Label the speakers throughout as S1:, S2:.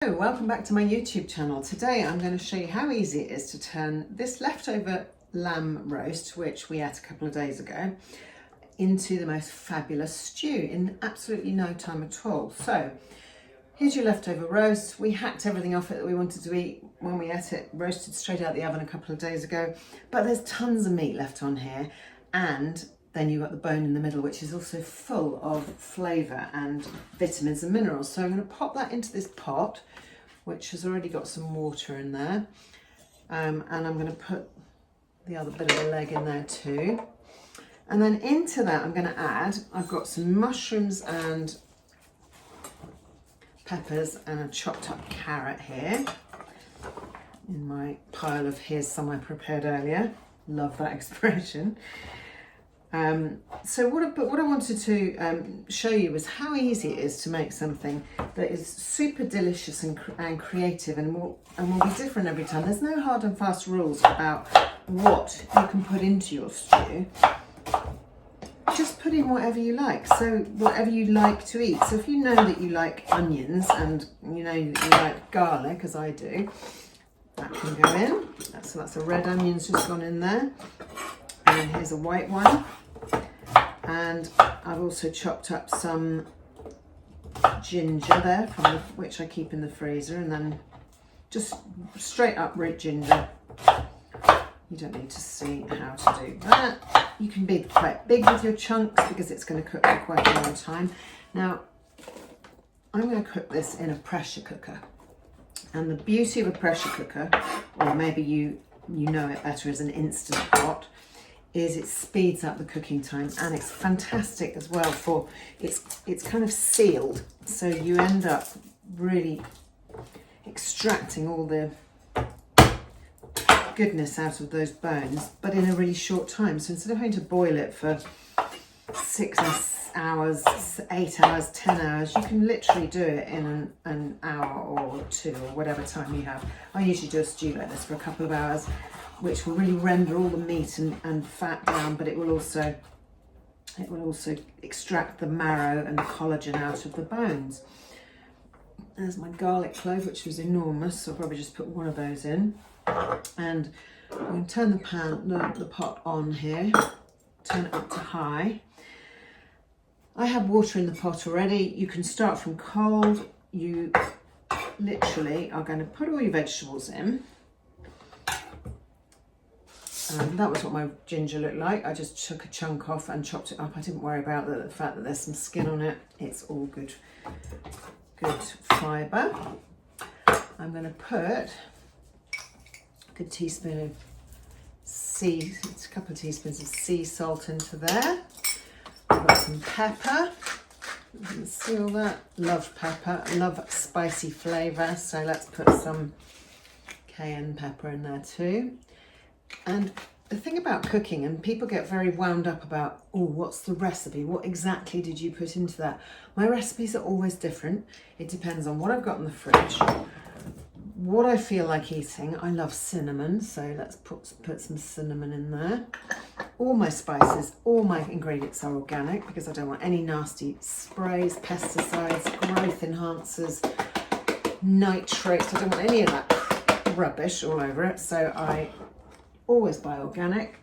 S1: Hello, welcome back to my YouTube channel. Today I'm going to show you how easy it is to turn this leftover lamb roast, which we ate a couple of days ago, into the most fabulous stew in absolutely no time at all. So here's your leftover roast. We hacked everything off it that we wanted to eat when we ate it, roasted straight out the oven a couple of days ago, but there's tons of meat left on here, and then you've got the bone in the middle, which is also full of flavour and vitamins and minerals. So I'm going to pop that into this pot, which has already got some water in there. And I'm going to put the other bit of the leg in there too. And then into that I'm going to add, I've got some mushrooms and peppers and a chopped up carrot here in my pile of here's some I prepared earlier. Love that expression. So what I wanted to show you was how easy it is to make something that is super delicious and creative and will be different every time. There's no hard and fast rules about what you can put into your stew. Just put in whatever you like, so whatever you like to eat. So if you know that you like onions and you know that you like garlic, as I do, that can go in. So that's a red onion's just gone in there. And here's a white one, and I've also chopped up some ginger there, which I keep in the freezer, and then just straight up root ginger. You don't need to see how to do that. You can be quite big with your chunks because it's going to cook for quite a long time. Now, I'm going to cook this in a pressure cooker, and the beauty of a pressure cooker, or maybe you know it better as an instant pot, is it speeds up the cooking time, and it's fantastic as well for it's kind of sealed, so you end up really extracting all the goodness out of those bones, but in a really short time. So instead of having to boil it for 6 hours, 8 hours, 10 hours, you can literally do it in an hour or two, or whatever time you have. I usually do a stew like this for a couple of hours, which will really render all the meat and fat down, but it will also extract the marrow and the collagen out of the bones. There's my garlic clove, which was enormous, so I'll probably just put one of those in. And I'm going to turn the pot on here, turn it up to high. I have water in the pot already. You can start from cold. You literally are going to put all your vegetables in. That was what my ginger looked like. I just took a chunk off and chopped it up. I didn't worry about the fact that there's some skin on it. It's all good fibre. I'm going to put a good teaspoon of it's a couple of teaspoons of sea salt into there. I've got some pepper. You can see all that. Love pepper. Love spicy flavour. So let's put some cayenne pepper in there too. And the thing about cooking, and people get very wound up about, oh, what's the recipe? What exactly did you put into that? My recipes are always different. It depends on what I've got in the fridge, what I feel like eating. I love cinnamon, so let's put some cinnamon in there. All my spices, all my ingredients are organic because I don't want any nasty sprays, pesticides, growth enhancers, nitrates. I don't want any of that rubbish all over it, so I always buy organic.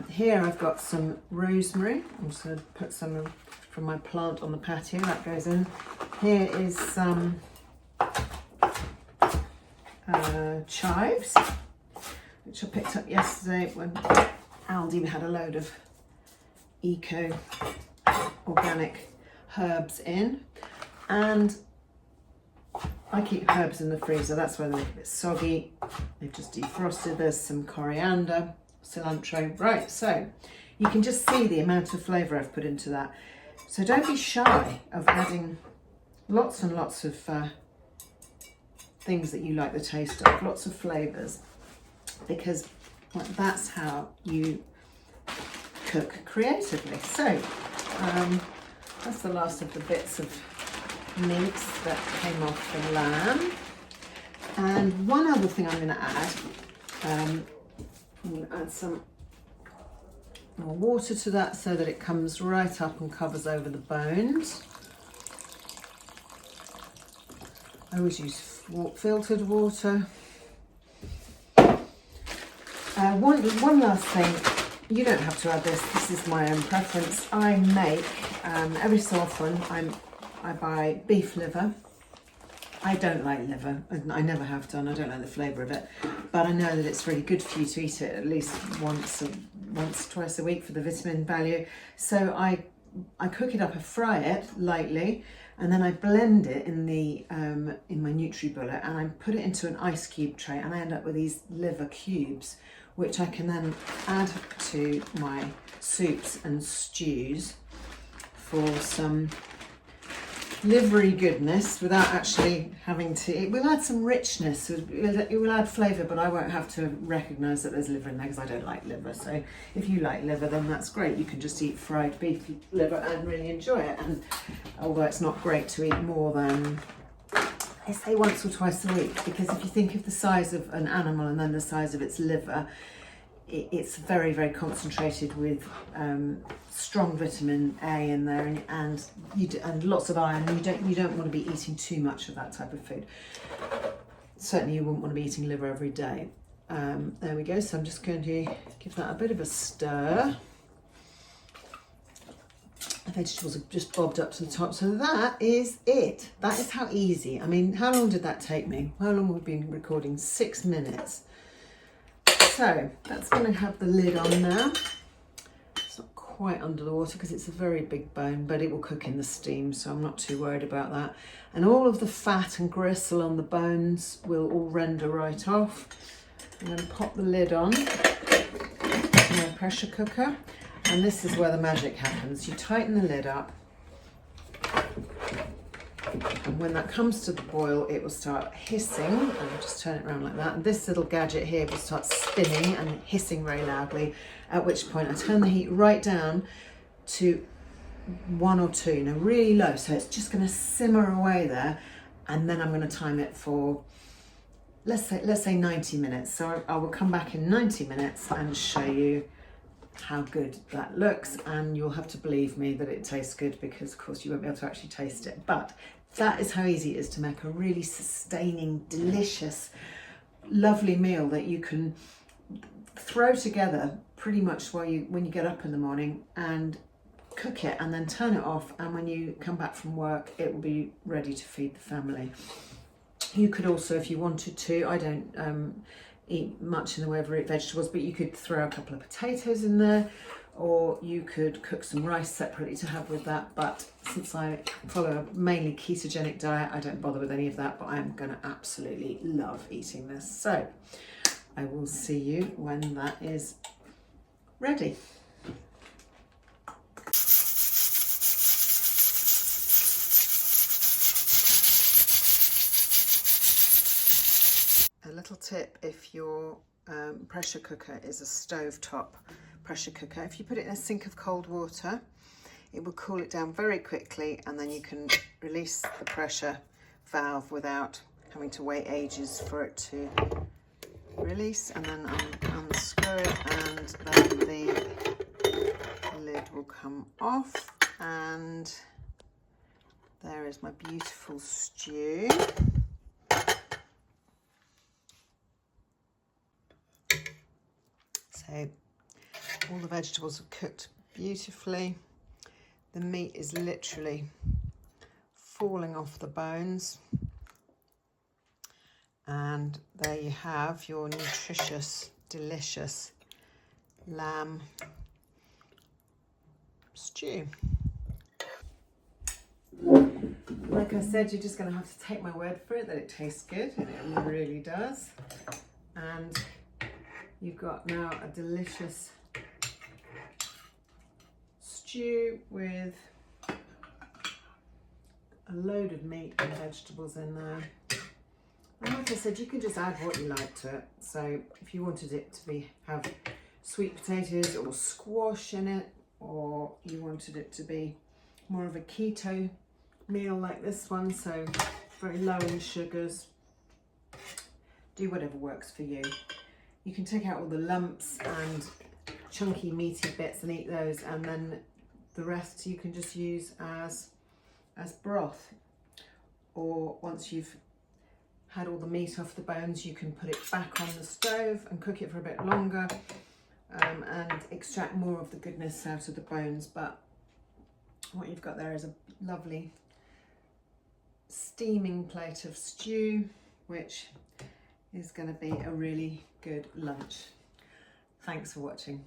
S1: Here I've got some rosemary. I'm just going to put some from my plant on the patio. That goes in. Here is some chives, which I picked up yesterday when Aldi had a load of eco organic herbs in. And I keep herbs in the freezer, that's why they're a bit soggy. They've just defrosted. There's some coriander, cilantro. Right, so you can just see the amount of flavour I've put into that. So don't be shy of adding lots and lots of things that you like the taste of, lots of flavours, because that's how you cook creatively. So that's the last of the bits of meats that came off the lamb. And one other thing I'm going to add, I'm going to add some more water to that so that it comes right up and covers over the bones. I always use filtered water. One last thing, you don't have to add this is my own preference. I make, every so often, I buy beef liver. I don't like liver, I never have done, I don't like the flavour of it, but I know that it's really good for you to eat it at least once, twice a week for the vitamin value. So I cook it up, I fry it lightly, and then I blend it in my NutriBullet, and I put it into an ice cube tray, and I end up with these liver cubes, which I can then add to my soups and stews for some livery goodness without actually having to. It will add some richness, it will add flavour, but I won't have to recognise that there's liver in there because I don't like liver. So if you like liver, then that's great. You can just eat fried beef liver and really enjoy it. And although it's not great to eat more than, I say, once or twice a week, because if you think of the size of an animal and then the size of its liver, it's very, very concentrated with strong vitamin A in there, and lots of iron. You don't want to be eating too much of that type of food. Certainly, you wouldn't want to be eating liver every day. There we go. So I'm just going to give that a bit of a stir. The vegetables have just bobbed up to the top. So that is it. That is how easy. I mean, how long did that take me? How long have we been recording? 6 minutes. So that's going to have the lid on now. It's not quite under the water because it's a very big bone, but it will cook in the steam, so I'm not too worried about that. And all of the fat and gristle on the bones will all render right off. I'm going to pop the lid on to my pressure cooker, and this is where the magic happens. You tighten the lid up, and when that comes to the boil, it will start hissing. I'll just turn it around like that. And this little gadget here will start spinning and hissing very loudly, at which point I turn the heat right down to 1 or 2, really low. So it's just going to simmer away there. And then I'm going to time it for, let's say 90 minutes. So I will come back in 90 minutes and show you how good that looks, and you'll have to believe me that it tastes good, because of course you won't be able to actually taste it. But that is how easy it is to make a really sustaining, delicious, lovely meal that you can throw together pretty much when you get up in the morning and cook it, and then turn it off, and when you come back from work it will be ready to feed the family. You could also, if you wanted to, I don't eat much in the way of root vegetables, but you could throw a couple of potatoes in there, or you could cook some rice separately to have with that. But since I follow a mainly ketogenic diet, I don't bother with any of that, but I'm going to absolutely love eating this. So I will see you when that is ready. A little tip, if your pressure cooker is a stovetop pressure cooker, if you put it in a sink of cold water, it will cool it down very quickly, and then you can release the pressure valve without having to wait ages for it to release, and then unscrew it, and then the lid will come off, and there is my beautiful stew. So all the vegetables have cooked beautifully. The meat is literally falling off the bones. And there you have your nutritious, delicious lamb stew. Like I said, you're just going to have to take my word for it that it tastes good, and it really does. And you've got now a delicious stew with a load of meat and vegetables in there. And like I said, you can just add what you like to it. So if you wanted it to have sweet potatoes or squash in it, or you wanted it to be more of a keto meal like this one, so very low in sugars, do whatever works for you. You can take out all the lumps and chunky meaty bits and eat those, and then the rest you can just use as broth, or once you've had all the meat off the bones, you can put it back on the stove and cook it for a bit longer and extract more of the goodness out of the bones. But what you've got there is a lovely steaming plate of stew, which is going to be a really good lunch. Thanks for watching.